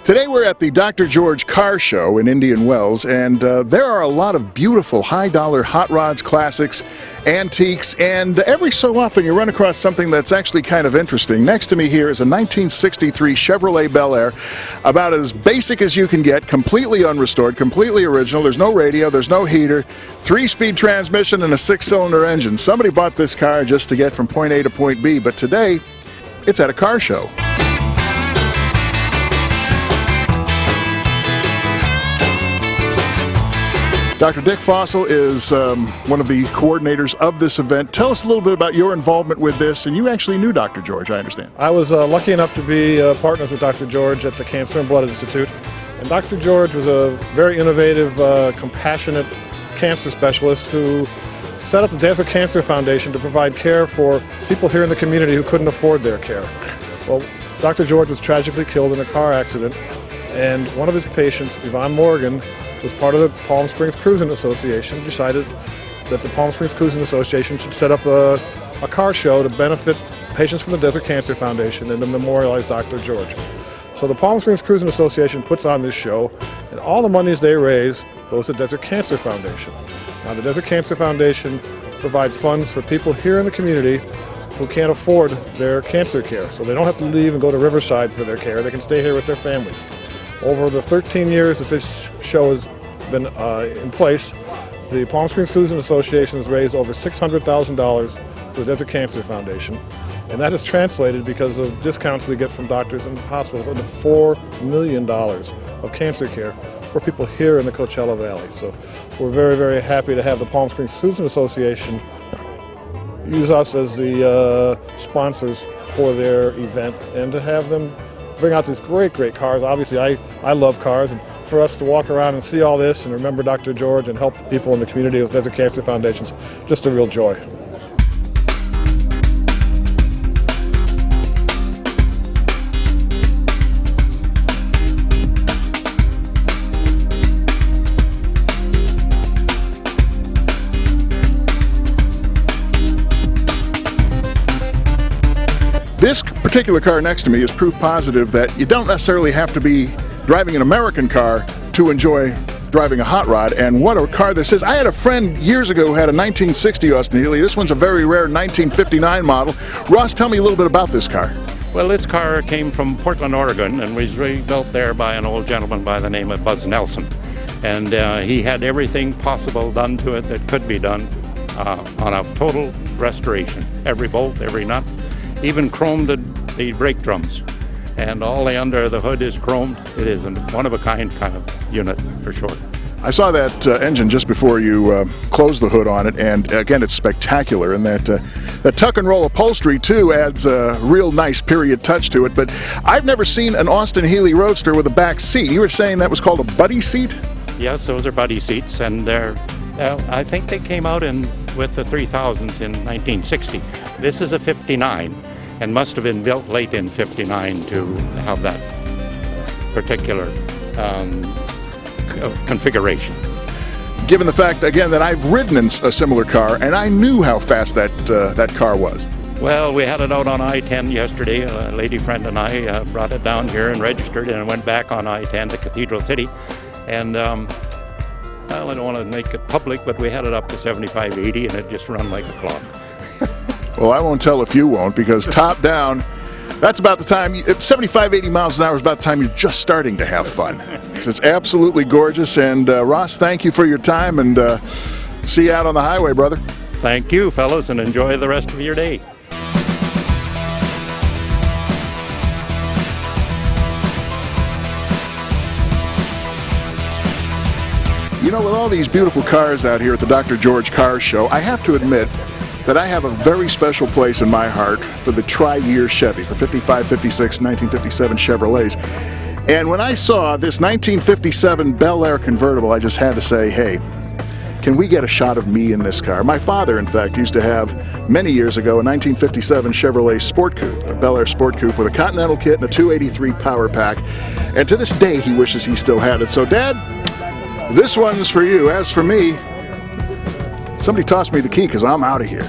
Today we're at the Dr. George Car Show in Indian Wells, and there are a lot of beautiful high-dollar hot rods, classics, antiques, and every so often you run across something that's actually kind of interesting. Next to me here is a 1963 Chevrolet Bel Air, about as basic as you can get, completely unrestored, completely original. There's no radio, there's no heater, 3-speed transmission, and a 6-cylinder engine. Somebody bought this car just to get from point A to point B, but today it's at a car show. Dr. Dick Fossil is one of the coordinators of this event. Tell us a little bit about your involvement with this, and you actually knew Dr. George, I understand. I was lucky enough to be partners with Dr. George at the Cancer and Blood Institute, and Dr. George was a very innovative, compassionate cancer specialist who set up the Desert Cancer Foundation to provide care for people here in the community who couldn't afford their care. Well, Dr. George was tragically killed in a car accident, and one of his patients, Yvonne Morgan, was part of the Palm Springs Cruising Association, decided that the Palm Springs Cruising Association should set up a car show to benefit patients from the Desert Cancer Foundation and to memorialize Dr. George. So the Palm Springs Cruising Association puts on this show, and all the monies they raise goes to the Desert Cancer Foundation. Now the Desert Cancer Foundation provides funds for people here in the community who can't afford their cancer care, so they don't have to leave and go to Riverside for their care. They can stay here with their families. Over the 13 years that this show has been in place, the Palm Springs Cruising Association has raised over $600,000 for the Desert Cancer Foundation, and that is translated because of discounts we get from doctors and hospitals into $4 million of cancer care for people here in the Coachella Valley. So we're very, very happy to have the Palm Springs Cruising Association use us as the sponsors for their event and to have them bring out these great cars. Obviously, I love cars, and for us to walk around and see all this and remember Dr. George and help the people in the community with Desert Cancer Foundation's just a real joy. This particular car next to me is proof positive that you don't necessarily have to be driving an American car to enjoy driving a hot rod, and what a car this is. I had a friend years ago who had a 1960 Austin Healey. This one's a very rare 1959 model. Ross, tell me a little bit about this car. Well, this car came from Portland, Oregon, and was rebuilt there by an old gentleman by the name of Buzz Nelson. And he had everything possible done to it that could be done on a total restoration. Every bolt, every nut, even chromed the brake drums. And all the under the hood is chromed. It is a one-of-a-kind kind of unit, for sure. I saw that engine just before you closed the hood on it, and again, it's spectacular. And that tuck and roll upholstery, too, adds a real nice period touch to it. But I've never seen an Austin Healey Roadster with a back seat. You were saying that was called a buddy seat? Yes, those are buddy seats, and I think they came out with the 3000s in 1960. This is a 59. And must have been built late in 59 to have that particular configuration. Given the fact, again, that I've ridden in a similar car, and I knew how fast that car was. Well, we had it out on I-10 yesterday. A lady friend and I brought it down here and registered, and it went back on I-10 to Cathedral City. And, well, I don't want to make it public, but we had it up to 75, 80, and it just run like a clock. Well, I won't tell if you won't, because top down, that's about the time, 75, 80 miles an hour is about the time you're just starting to have fun. So it's absolutely gorgeous. And Ross, thank you for your time, and see you out on the highway, brother. Thank you, fellows, and enjoy the rest of your day. You know, with all these beautiful cars out here at the Dr. George Car Show, I have to admit that I have a very special place in my heart for the tri-year Chevys, the 55, 56, 1957 Chevrolets. And when I saw this 1957 Bel Air convertible, I just had to say, hey, can we get a shot of me in this car? My father, in fact, used to have, many years ago, a 1957 Chevrolet Sport Coupe, a Bel Air Sport Coupe with a Continental kit and a 283 power pack. And to this day, he wishes he still had it. So, Dad, this one's for you. As for me, somebody toss me the key, because I'm out of here.